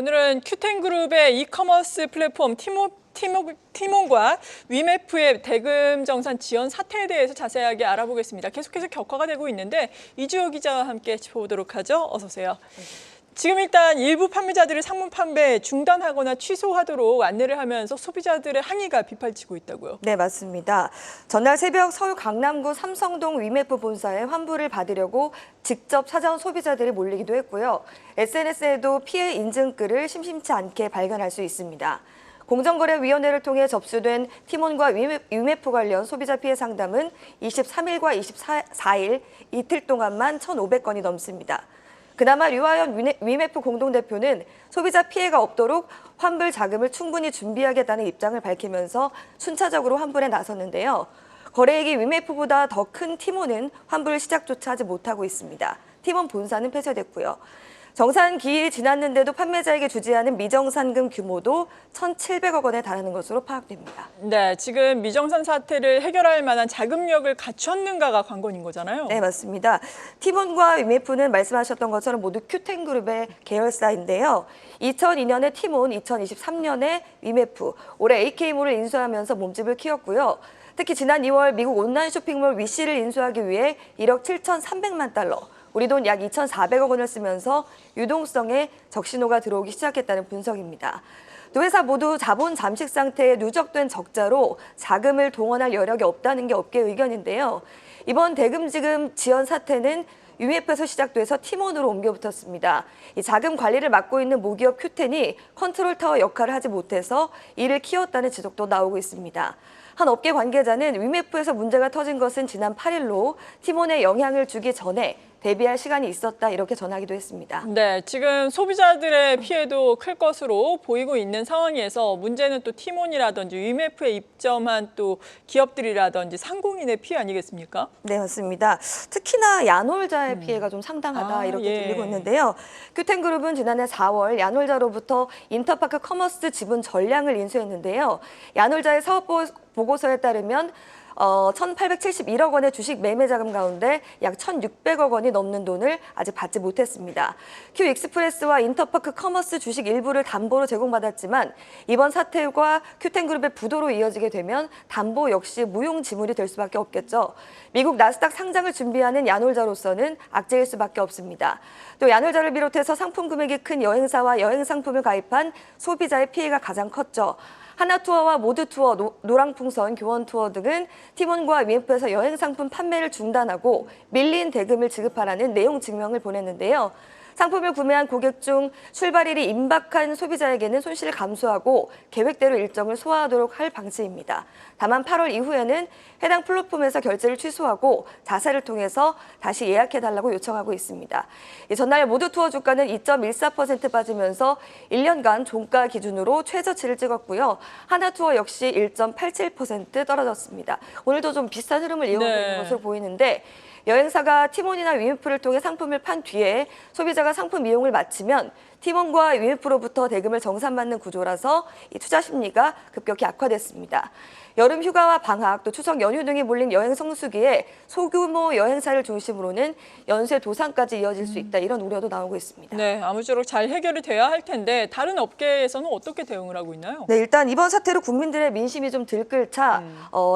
오늘은 큐텐그룹의 이커머스 플랫폼 티몬과 위메프의 대금 정산 지원 사태에 대해서 자세하게 알아보겠습니다. 계속해서 격화가 되고 있는데 이주호 기자와 함께 짚어보도록 하죠. 어서 오세요. 지금 일단 일부 판매자들을 상품 판매 중단하거나 취소하도록 안내를 하면서 소비자들의 항의가 빗발치고 있다고요. 네, 맞습니다. 전날 새벽 서울 강남구 삼성동 위메프 본사에 환불을 받으려고 직접 찾아온 소비자들이 몰리기도 했고요. SNS에도 피해 인증글을 심심치 않게 발견할 수 있습니다. 공정거래위원회를 통해 접수된 티몬과 위메프 관련 소비자 피해 상담은 23일과 24일 이틀 동안만 1,500건이 넘습니다. 그나마 류하연 위메프 공동대표는 소비자 피해가 없도록 환불 자금을 충분히 준비하겠다는 입장을 밝히면서 순차적으로 환불에 나섰는데요. 거래액이 위메프보다 더 큰 티몬은 환불 시작조차 하지 못하고 있습니다. 티몬 본사는 폐쇄됐고요. 정산 기일이 지났는데도 판매자에게 주지 않은 미정산금 규모도 1,700억 원에 달하는 것으로 파악됩니다. 네, 지금 미정산 사태를 해결할 만한 자금력을 갖췄는가가 관건인 거잖아요. 네, 맞습니다. 티몬과 위메프는 말씀하셨던 것처럼 모두 큐텐그룹의 계열사인데요. 2002년에 티몬, 2023년에 위메프, 올해 AK몰을 인수하면서 몸집을 키웠고요. 특히 지난 2월 미국 온라인 쇼핑몰 위시를 인수하기 위해 1억 7,300만 달러, 우리 돈 약 2,400억 원을 쓰면서 유동성에 적신호가 들어오기 시작했다는 분석입니다. 두 회사 모두 자본 잠식 상태에 누적된 적자로 자금을 동원할 여력이 없다는 게 업계 의견인데요. 이번 대금지금 지원 사태는 위메프에서 시작돼서 티몬으로 옮겨붙었습니다. 이 자금 관리를 맡고 있는 모기업 큐텐이 컨트롤 타워 역할을 하지 못해서 이를 키웠다는 지적도 나오고 있습니다. 한 업계 관계자는 위메프에서 문제가 터진 것은 지난 8일로 티몬에 영향을 주기 전에 대비할 시간이 있었다 이렇게 전하기도 했습니다. 네, 지금 소비자들의 피해도 클 것으로 보이고 있는 상황에서 문제는 또 티몬이라든지 위메프에 입점한 또 기업들이라든지 상공인의 피해 아니겠습니까? 네, 맞습니다. 특히나 야놀자의 피해가 좀 상당하다 이렇게 들리고 있는데요. 큐텐그룹은 지난해 4월 야놀자로부터 인터파크 커머스 지분 전량을 인수했는데요. 야놀자의 사업 보고서에 따르면 1,871억 원의 주식 매매 자금 가운데 약 1,600억 원이 넘는 돈을 아직 받지 못했습니다. 큐익스프레스와 인터파크 커머스 주식 일부를 담보로 제공받았지만 이번 사태와 큐텐그룹의 부도로 이어지게 되면 담보 역시 무용 지물이 될 수밖에 없겠죠. 미국 나스닥 상장을 준비하는 야놀자로서는 악재일 수밖에 없습니다. 또 야놀자를 비롯해서 상품 금액이 큰 여행사와 여행 상품을 가입한 소비자의 피해가 가장 컸죠. 하나투어와 모드투어, 노랑풍선, 교원투어 등은 티몬과 위메프에서 여행 상품 판매를 중단하고 밀린 대금을 지급하라는 내용 증명을 보냈는데요. 상품을 구매한 고객 중 출발일이 임박한 소비자에게는 손실을 감수하고 계획대로 일정을 소화하도록 할 방침입니다. 다만 8월 이후에는 해당 플랫폼에서 결제를 취소하고 자사를 통해서 다시 예약해달라고 요청하고 있습니다. 전날 모두 투어 주가는 2.14% 빠지면서 1년간 종가 기준으로 최저치를 찍었고요. 하나투어 역시 1.87% 떨어졌습니다. 오늘도 좀 비슷한 흐름을 이어가고 있는 것으로 보이는데 여행사가 티몬이나 위메프를 통해 상품을 판 뒤에 소비자가 상품 이용을 마치면 티몬과 위메프로부터 대금을 정산받는 구조라서 이 투자 심리가 급격히 악화됐습니다. 여름 휴가와 방학, 또 추석 연휴 등이 몰린 여행 성수기에 소규모 여행사를 중심으로는 연쇄 도산까지 이어질 수 있다 이런 우려도 나오고 있습니다. 네, 아무쪼록 잘 해결이 돼야 할 텐데 다른 업계에서는 어떻게 대응을 하고 있나요? 네, 일단 이번 사태로 국민들의 민심이 좀 들끓 차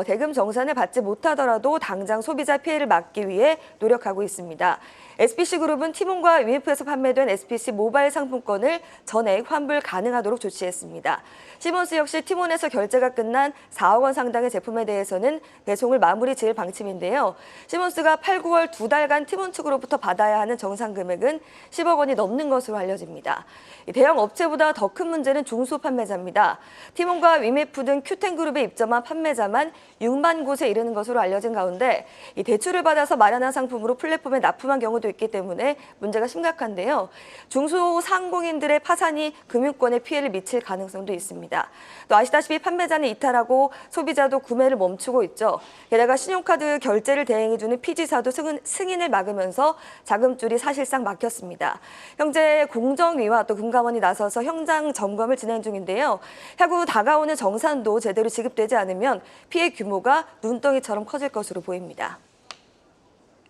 대금 정산을 받지 못하더라도 당장 소비자 피해를 막기 위해 노력하고 있습니다. SPC그룹은 티몬과 위메프에서 판매된 SPC 모바일 상품권을 전액 환불 가능하도록 조치했습니다. 시몬스 역시 티몬에서 결제가 끝난 4억 원 상당의 제품에 대해서는 배송을 마무리 지을 방침인데요. 시몬스가 8, 9월 2달간 티몬 측으로부터 받아야 하는 정산 금액은 10억 원이 넘는 것으로 알려집니다. 대형 업체보다 더 큰 문제는 중소 판매자입니다. 티몬과 위메프 등 큐텐그룹에 입점한 판매자만 6만 곳에 이르는 것으로 알려진 가운데 이 대출을 받아서 마련한 상품으로 플랫폼에 납품한 경우도 있기 때문에 문제가 심각한데요. 중소상공인들의 파산이 금융권에 피해를 미칠 가능성도 있습니다. 또 아시다시피 판매자는 이탈하고 소비자도 구매를 멈추고 있죠. 게다가 신용카드 결제를 대행해주는 피지사도 승인을 막으면서 자금줄이 사실상 막혔습니다. 현재 공정위와 또 금감원이 나서서 현장 점검을 진행 중인데요. 향후 다가오는 정산도 제대로 지급되지 않으면 피해 규모가 눈덩이처럼 커질 것으로 보입니다.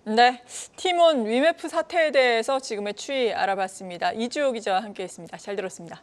네, 티몬 위메프 사태에 대해서 지금의 추이 알아봤습니다. 이주호 기자와 함께했습니다. 잘 들었습니다.